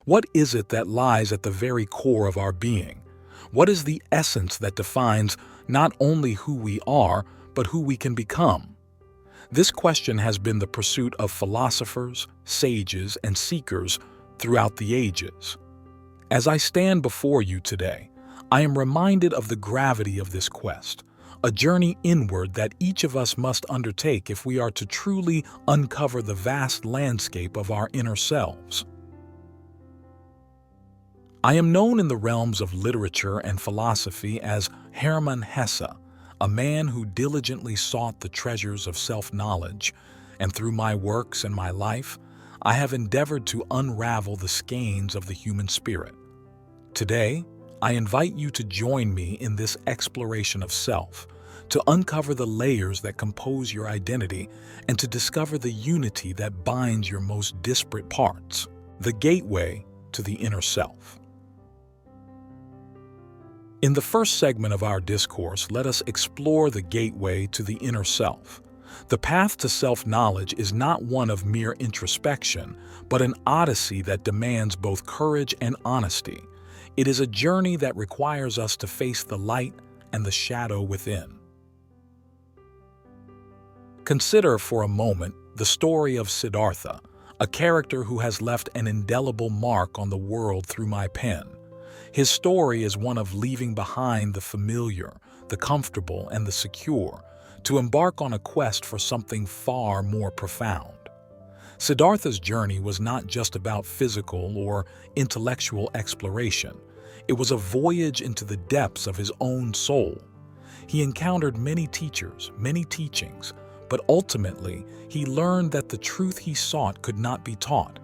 What is it that lies at the very core of our being? What is the essence that defines not only who we are, but who we can become? This question has been the pursuit of philosophers, sages, and seekers throughout the ages. As I stand before you today, I am reminded of the gravity of this quest, a journey inward that each of us must undertake if we are to truly uncover the vast landscape of our inner selves. I am known in the realms of literature and philosophy as Hermann Hesse, a man who diligently sought the treasures of self-knowledge, and through my works and my life, I have endeavored to unravel the skeins of the human spirit. Today, I invite you to join me in this exploration of self, to uncover the layers that compose your identity, and to discover the unity that binds your most disparate parts, the gateway to the inner self. In the first segment of our discourse, let us explore the gateway to the inner self. The path to self-knowledge is not one of mere introspection, but an odyssey that demands both courage and honesty. It is a journey that requires us to face the light and the shadow within. Consider for a moment the story of Siddhartha, a character who has left an indelible mark on the world through my pen. His story is one of leaving behind the familiar, the comfortable, and the secure, to embark on a quest for something far more profound. Siddhartha's journey was not just about physical or intellectual exploration. It was a voyage into the depths of his own soul. He encountered many teachers, many teachings, but ultimately he learned that the truth he sought could not be taught.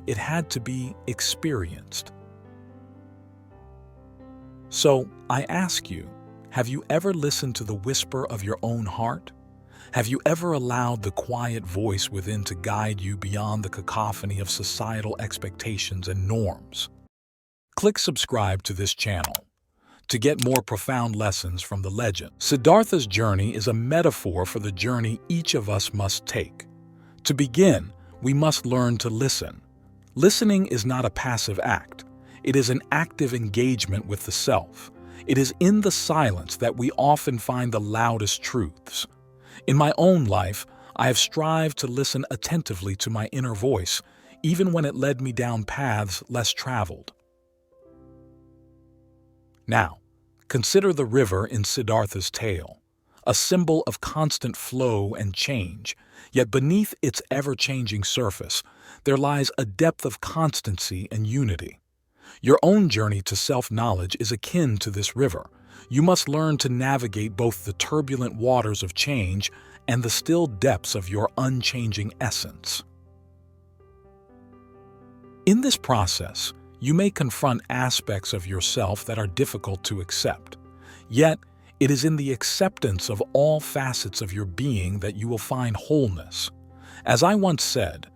It had to be experienced. So, I ask you, have you ever listened to the whisper of your own heart? Have you ever allowed the quiet voice within to guide you beyond the cacophony of societal expectations and norms? Click subscribe to this channel to get more profound lessons from the legend. Siddhartha's journey is a metaphor for the journey each of us must take. To begin, we must learn to listen. Listening is not a passive act. It is an active engagement with the self. It is in the silence that we often find the loudest truths. In my own life, I have strived to listen attentively to my inner voice, even when it led me down paths less traveled. Now, consider the river in Siddhartha's tale, a symbol of constant flow and change, yet beneath its ever-changing surface, there lies a depth of constancy and unity. Your own journey to self-knowledge is akin to this river. You must learn to navigate both the turbulent waters of change and the still depths of your unchanging essence. In this process, you may confront aspects of yourself that are difficult to accept. Yet, it is in the acceptance of all facets of your being that you will find wholeness. As I once said,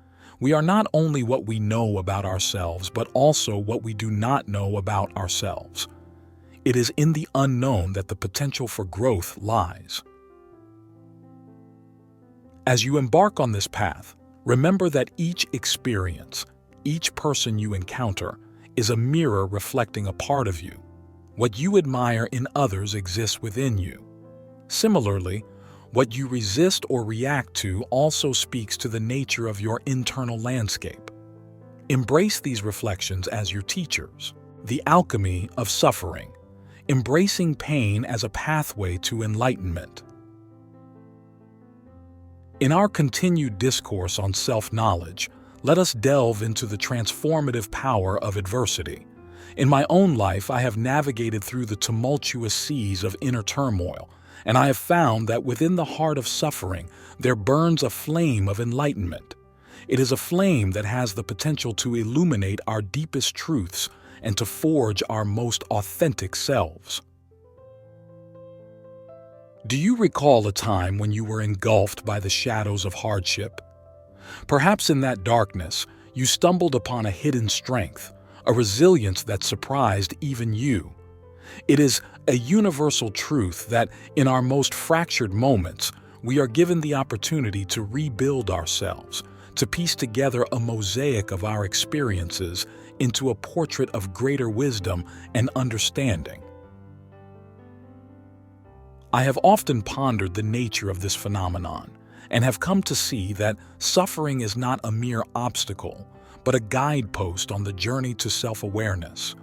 we are not only what we know about ourselves, but also what we do not know about ourselves. It is in the unknown that the potential for growth lies. As you embark on this path, remember that each experience, each person you encounter, is a mirror reflecting a part of you. What you admire in others exists within you. Similarly, what you resist or react to also speaks to the nature of your internal landscape. Embrace these reflections as your teachers. The alchemy of suffering, embracing pain as a pathway to enlightenment. In our continued discourse on self-knowledge, let us delve into the transformative power of adversity. In my own life, I have navigated through the tumultuous seas of inner turmoil, and I have found that within the heart of suffering, there burns a flame of enlightenment. It is a flame that has the potential to illuminate our deepest truths and to forge our most authentic selves. Do you recall a time when you were engulfed by the shadows of hardship? Perhaps in that darkness, you stumbled upon a hidden strength, a resilience that surprised even you. It is a universal truth that in our most fractured moments, we are given the opportunity to rebuild ourselves, to piece together a mosaic of our experiences into a portrait of greater wisdom and understanding. I have often pondered the nature of this phenomenon and have come to see that suffering is not a mere obstacle, but a guidepost on the journey to self-awareness.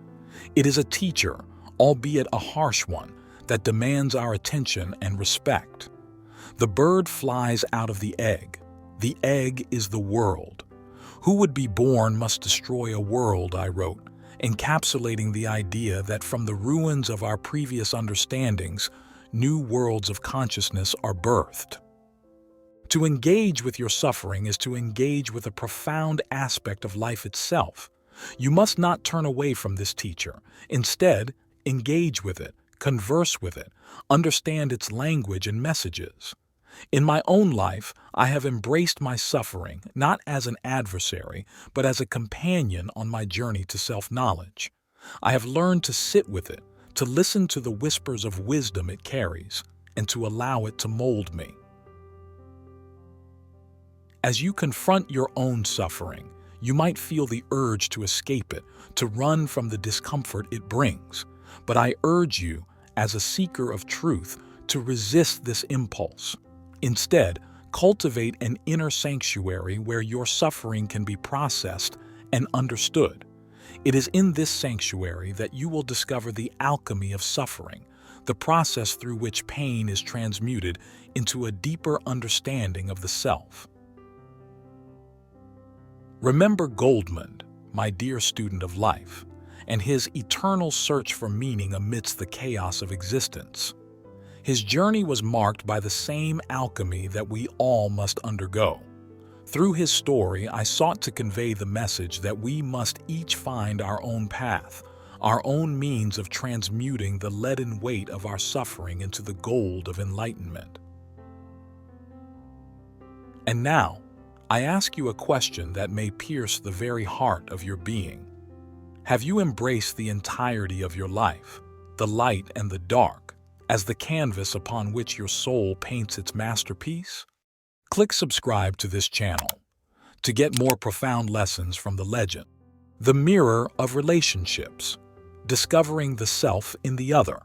It is a teacher, albeit a harsh one, that demands our attention and respect. The bird flies out of the egg. The egg is the world. Who would be born must destroy a world, I wrote, encapsulating the idea that from the ruins of our previous understandings, new worlds of consciousness are birthed. To engage with your suffering is to engage with a profound aspect of life itself. You must not turn away from this teacher. Instead, engage with it, converse with it, understand its language and messages. In my own life, I have embraced my suffering not as an adversary, but as a companion on my journey to self-knowledge. I have learned to sit with it, to listen to the whispers of wisdom it carries, and to allow it to mold me. As you confront your own suffering, you might feel the urge to escape it, to run from the discomfort it brings. But I urge you, as a seeker of truth, to resist this impulse. Instead, cultivate an inner sanctuary where your suffering can be processed and understood. It is in this sanctuary that you will discover the alchemy of suffering, the process through which pain is transmuted into a deeper understanding of the self. Remember Goldmund, my dear student of life, and his eternal search for meaning amidst the chaos of existence. His journey was marked by the same alchemy that we all must undergo. Through his story, I sought to convey the message that we must each find our own path, our own means of transmuting the leaden weight of our suffering into the gold of enlightenment. And now, I ask you a question that may pierce the very heart of your being. Have you embraced the entirety of your life, the light and the dark, as the canvas upon which your soul paints its masterpiece? Click subscribe to this channel to get more profound lessons from the legend, The Mirror of Relationships, Discovering the Self in the Other.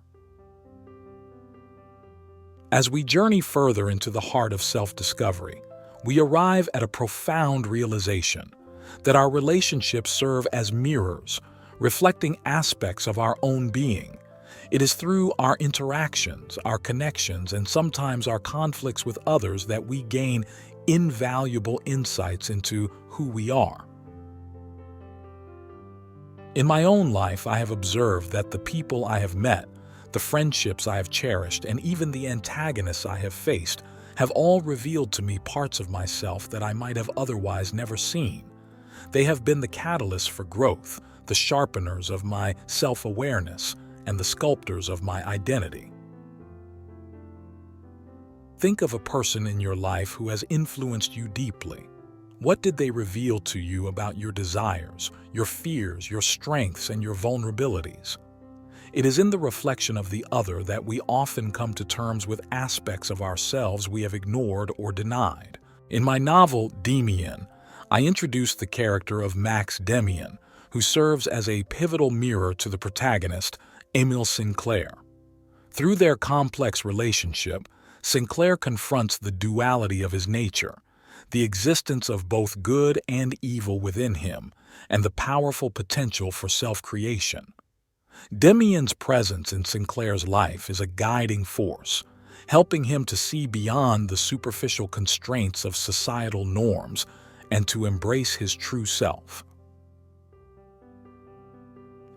As we journey further into the heart of self-discovery, we arrive at a profound realization that our relationships serve as mirrors, reflecting aspects of our own being. It is through our interactions, our connections, and sometimes our conflicts with others that we gain invaluable insights into who we are. In my own life, I have observed that the people I have met, the friendships I have cherished, and even the antagonists I have faced have all revealed to me parts of myself that I might have otherwise never seen. They have been the catalysts for growth, the sharpeners of my self-awareness, and the sculptors of my identity. Think of a person in your life who has influenced you deeply. What did they reveal to you about your desires, your fears, your strengths, and your vulnerabilities? It is in the reflection of the other that we often come to terms with aspects of ourselves we have ignored or denied. In my novel, Demian, I introduced the character of Max Demian, who serves as a pivotal mirror to the protagonist, Emile Sinclair. Through their complex relationship, Sinclair confronts the duality of his nature, the existence of both good and evil within him, and the powerful potential for self-creation. Demian's presence in Sinclair's life is a guiding force, helping him to see beyond the superficial constraints of societal norms and to embrace his true self.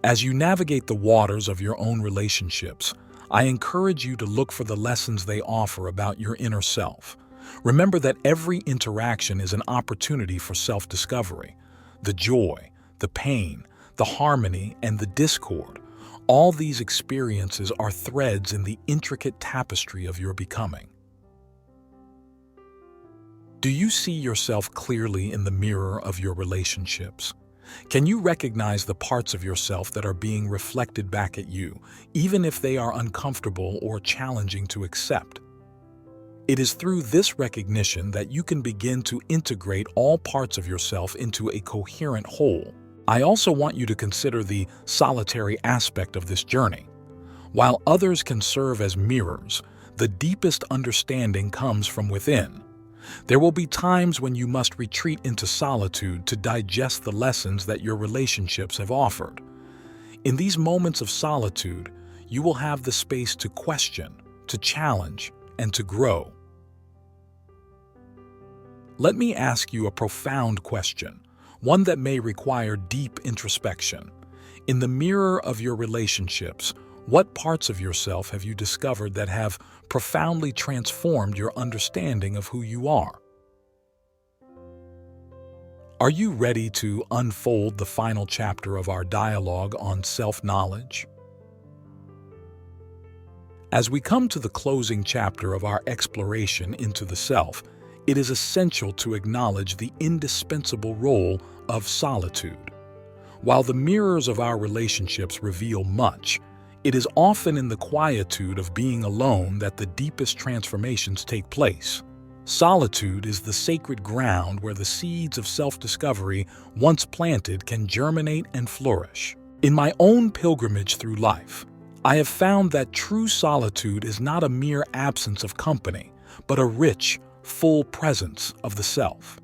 As you navigate the waters of your own relationships, I encourage you to look for the lessons they offer about your inner self. Remember that every interaction is an opportunity for self-discovery. The joy, the pain, the harmony, and the discord, all these experiences are threads in the intricate tapestry of your becoming. Do you see yourself clearly in the mirror of your relationships? Can you recognize the parts of yourself that are being reflected back at you, even if they are uncomfortable or challenging to accept? It is through this recognition that you can begin to integrate all parts of yourself into a coherent whole. I also want you to consider the solitary aspect of this journey. While others can serve as mirrors, the deepest understanding comes from within. There will be times when you must retreat into solitude to digest the lessons that your relationships have offered. In these moments of solitude, you will have the space to question, to challenge, and to grow. Let me ask you a profound question, one that may require deep introspection. In the mirror of your relationships, what parts of yourself have you discovered that have profoundly transformed your understanding of who you are? Are you ready to unfold the final chapter of our dialogue on self-knowledge? As we come to the closing chapter of our exploration into the self, it is essential to acknowledge the indispensable role of solitude. While the mirrors of our relationships reveal much, it is often in the quietude of being alone that the deepest transformations take place. Solitude is the sacred ground where the seeds of self-discovery, once planted, can germinate and flourish. In my own pilgrimage through life, I have found that true solitude is not a mere absence of company, but a rich, full presence of the self.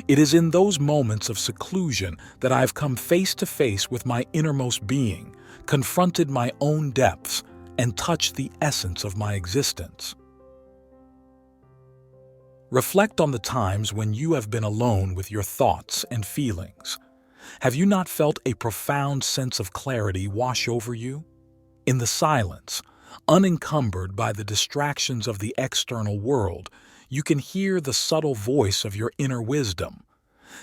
It is in those moments of seclusion that I have come face to face with my innermost being, confronted my own depths, and touched the essence of my existence. Reflect on the times when you have been alone with your thoughts and feelings. Have you not felt a profound sense of clarity wash over you? In the silence, unencumbered by the distractions of the external world, you can hear the subtle voice of your inner wisdom.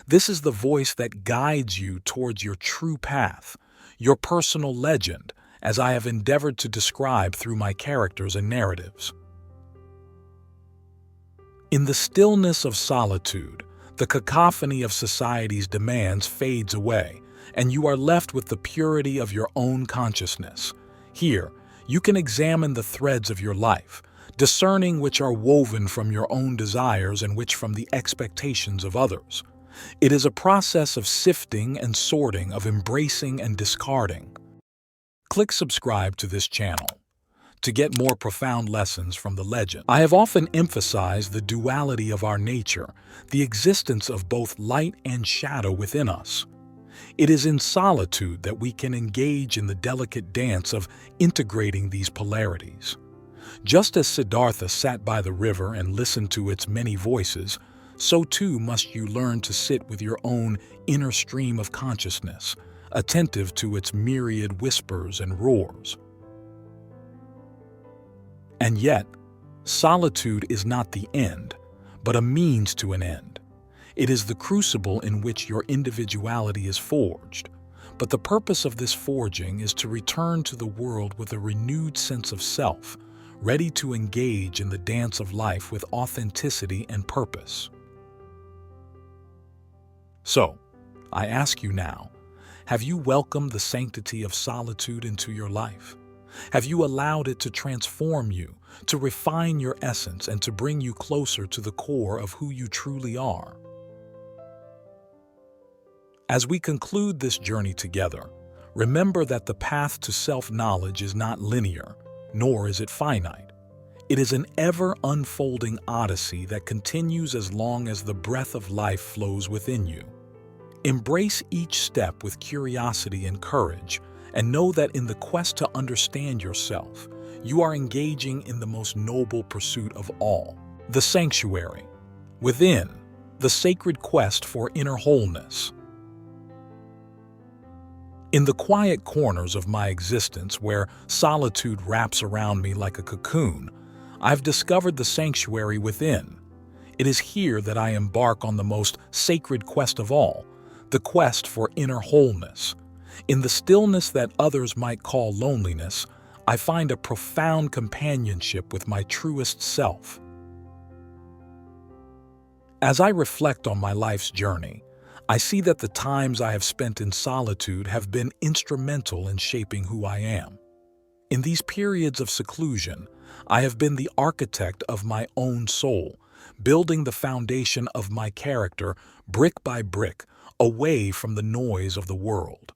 This is the voice that guides you towards your true path, your personal legend, as I have endeavored to describe through my characters and narratives. In the stillness of solitude, the cacophony of society's demands fades away, and you are left with the purity of your own consciousness. Here, you can examine the threads of your life, discerning which are woven from your own desires and which from the expectations of others. It is a process of sifting and sorting, of embracing and discarding. Click subscribe to this channel to get more profound lessons from the legend. I have often emphasized the duality of our nature, the existence of both light and shadow within us. It is in solitude that we can engage in the delicate dance of integrating these polarities. Just as Siddhartha sat by the river and listened to its many voices, so too must you learn to sit with your own inner stream of consciousness, attentive to its myriad whispers and roars. And yet, solitude is not the end, but a means to an end. It is the crucible in which your individuality is forged. But the purpose of this forging is to return to the world with a renewed sense of self, ready to engage in the dance of life with authenticity and purpose. So, I ask you now, have you welcomed the sanctity of solitude into your life? Have you allowed it to transform you, to refine your essence, and to bring you closer to the core of who you truly are? As we conclude this journey together, remember that the path to self-knowledge is not linear, nor is it finite. It is an ever-unfolding odyssey that continues as long as the breath of life flows within you. Embrace each step with curiosity and courage, and know that in the quest to understand yourself, you are engaging in the most noble pursuit of all, the sanctuary, within, the sacred quest for inner wholeness. In the quiet corners of my existence, where solitude wraps around me like a cocoon, I've discovered the sanctuary within. It is here that I embark on the most sacred quest of all, the quest for inner wholeness. In the stillness that others might call loneliness, I find a profound companionship with my truest self. As I reflect on my life's journey, I see that the times I have spent in solitude have been instrumental in shaping who I am. In these periods of seclusion, I have been the architect of my own soul, building the foundation of my character brick by brick, away from the noise of the world.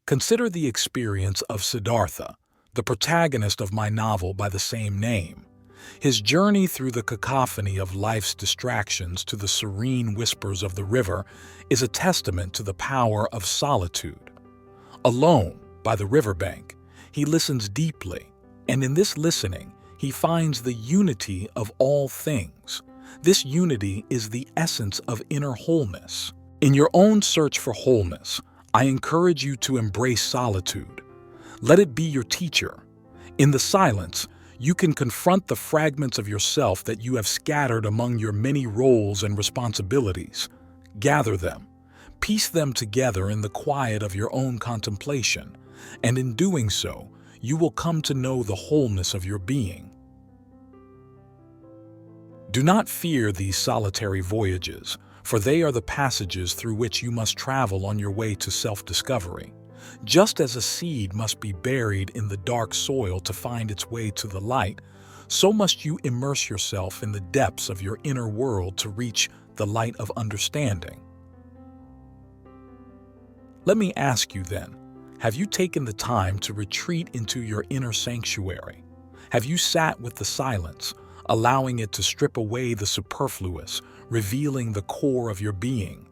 Consider the experience of Siddhartha, the protagonist of my novel by the same name. His journey through the cacophony of life's distractions to the serene whispers of the river is a testament to the power of solitude. Alone, by the riverbank, he listens deeply, and in this listening, he finds the unity of all things. This unity is the essence of inner wholeness. In your own search for wholeness, I encourage you to embrace solitude. Let it be your teacher. In the silence, you can confront the fragments of yourself that you have scattered among your many roles and responsibilities. Gather them, piece them together in the quiet of your own contemplation, and in doing so, you will come to know the wholeness of your being. Do not fear these solitary voyages, for they are the passages through which you must travel on your way to self-discovery. Just as a seed must be buried in the dark soil to find its way to the light, so must you immerse yourself in the depths of your inner world to reach the light of understanding. Let me ask you then, have you taken the time to retreat into your inner sanctuary? Have you sat with the silence, allowing it to strip away the superfluous, revealing the core of your being?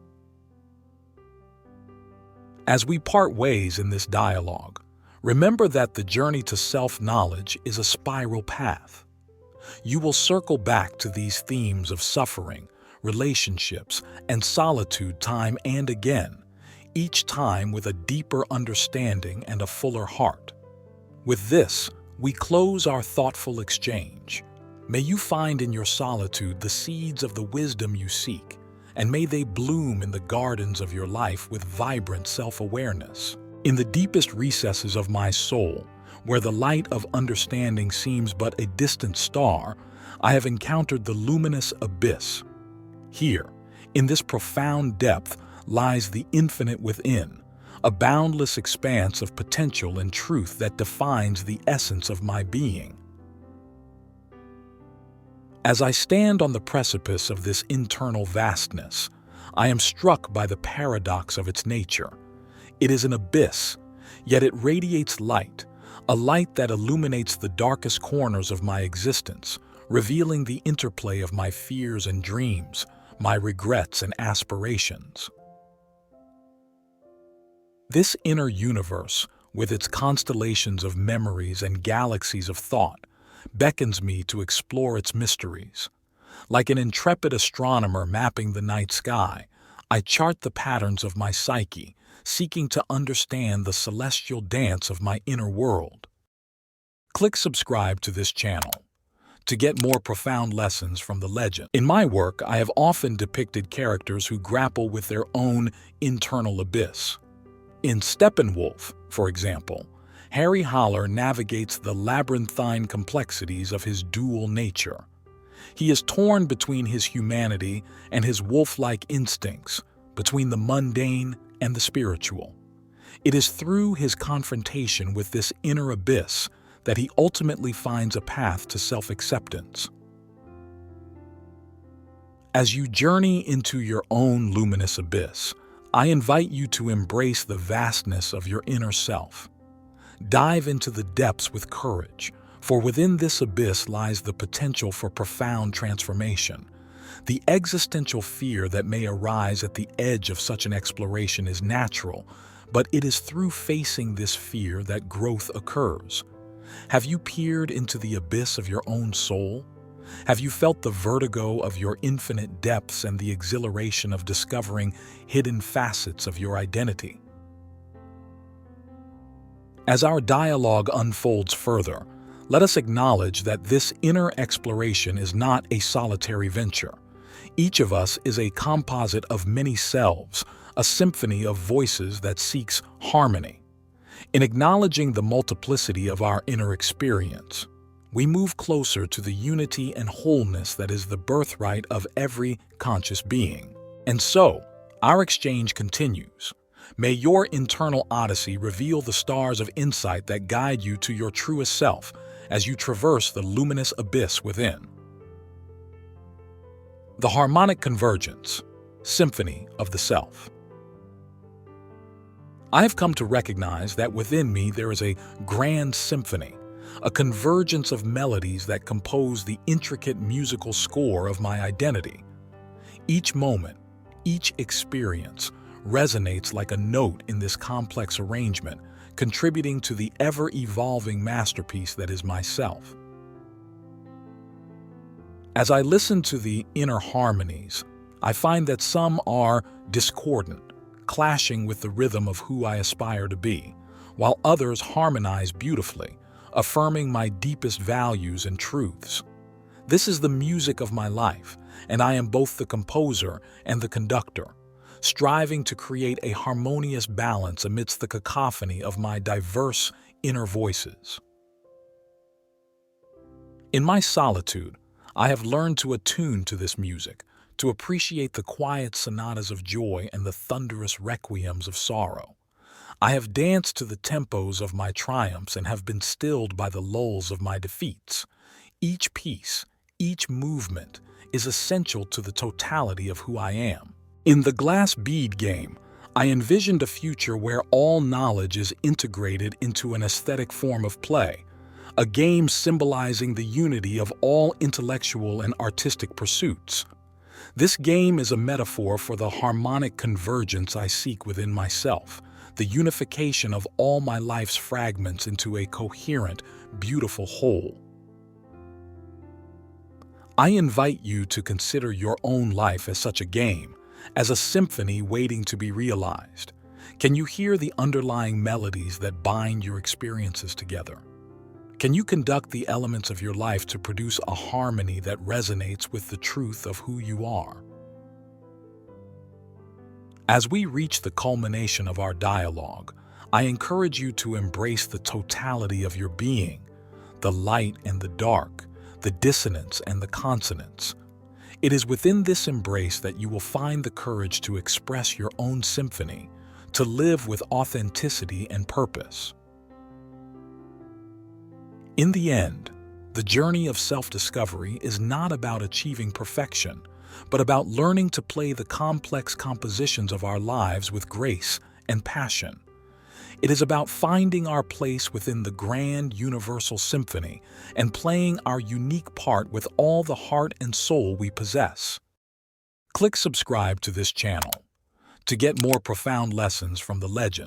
As we part ways in this dialogue, remember that the journey to self-knowledge is a spiral path. You will circle back to these themes of suffering, relationships, and solitude time and again, each time with a deeper understanding and a fuller heart. With this, we close our thoughtful exchange. May you find in your solitude the seeds of the wisdom you seek, and may they bloom in the gardens of your life with vibrant self-awareness. In the deepest recesses of my soul, where the light of understanding seems but a distant star, I have encountered the luminous abyss. Here, in this profound depth, lies the infinite within, a boundless expanse of potential and truth that defines the essence of my being. As I stand on the precipice of this internal vastness, I am struck by the paradox of its nature. It is an abyss, yet it radiates light, a light that illuminates the darkest corners of my existence, revealing the interplay of my fears and dreams, my regrets and aspirations. This inner universe, with its constellations of memories and galaxies of thought, beckons me to explore its mysteries. Like an intrepid astronomer mapping the night sky, I chart the patterns of my psyche, seeking to understand the celestial dance of my inner world. Click subscribe to this channel to get more profound lessons from the legend. In my work, I have often depicted characters who grapple with their own internal abyss. In Steppenwolf, for example, Harry Haller navigates the labyrinthine complexities of his dual nature. He is torn between his humanity and his wolf-like instincts, between the mundane and the spiritual. It is through his confrontation with this inner abyss that he ultimately finds a path to self-acceptance. As you journey into your own luminous abyss, I invite you to embrace the vastness of your inner self. Dive into the depths with courage, for within this abyss lies the potential for profound transformation. The existential fear that may arise at the edge of such an exploration is natural, but it is through facing this fear that growth occurs. Have you peered into the abyss of your own soul? Have you felt the vertigo of your infinite depths and the exhilaration of discovering hidden facets of your identity? As our dialogue unfolds further, let us acknowledge that this inner exploration is not a solitary venture. Each of us is a composite of many selves, a symphony of voices that seeks harmony. In acknowledging the multiplicity of our inner experience, we move closer to the unity and wholeness that is the birthright of every conscious being. And so, our exchange continues. May your internal odyssey reveal the stars of insight that guide you to your truest self as you traverse the luminous abyss within. The Harmonic Convergence. Symphony of the Self. I have come to recognize that within me there is a grand symphony, a convergence of melodies that compose the intricate musical score of my identity. Each moment, each experience, resonates like a note in this complex arrangement, contributing to the ever-evolving masterpiece that is myself. As I listen to the inner harmonies, I find that some are discordant, clashing with the rhythm of who I aspire to be, while others harmonize beautifully, affirming my deepest values and truths. This is the music of my life, and I am both the composer and the conductor, striving to create a harmonious balance amidst the cacophony of my diverse inner voices. In my solitude, I have learned to attune to this music, to appreciate the quiet sonatas of joy and the thunderous requiems of sorrow. I have danced to the tempos of my triumphs and have been stilled by the lulls of my defeats. Each piece, each movement, is essential to the totality of who I am. In the glass bead game, I envisioned a future where all knowledge is integrated into an aesthetic form of play, a game symbolizing the unity of all intellectual and artistic pursuits. This game is a metaphor for the harmonic convergence I seek within myself, the unification of all my life's fragments into a coherent, beautiful whole. I invite you to consider your own life as such a game, as a symphony waiting to be realized. Can you hear the underlying melodies that bind your experiences together? Can you conduct the elements of your life to produce a harmony that resonates with the truth of who you are? As we reach the culmination of our dialogue, I encourage you to embrace the totality of your being, the light and the dark, the dissonance and the consonance. It is within this embrace that you will find the courage to express your own symphony, to live with authenticity and purpose. In the end, the journey of self-discovery is not about achieving perfection, but about learning to play the complex compositions of our lives with grace and passion. It is about finding our place within the grand universal symphony and playing our unique part with all the heart and soul we possess. Click subscribe to this channel to get more profound lessons from the legend.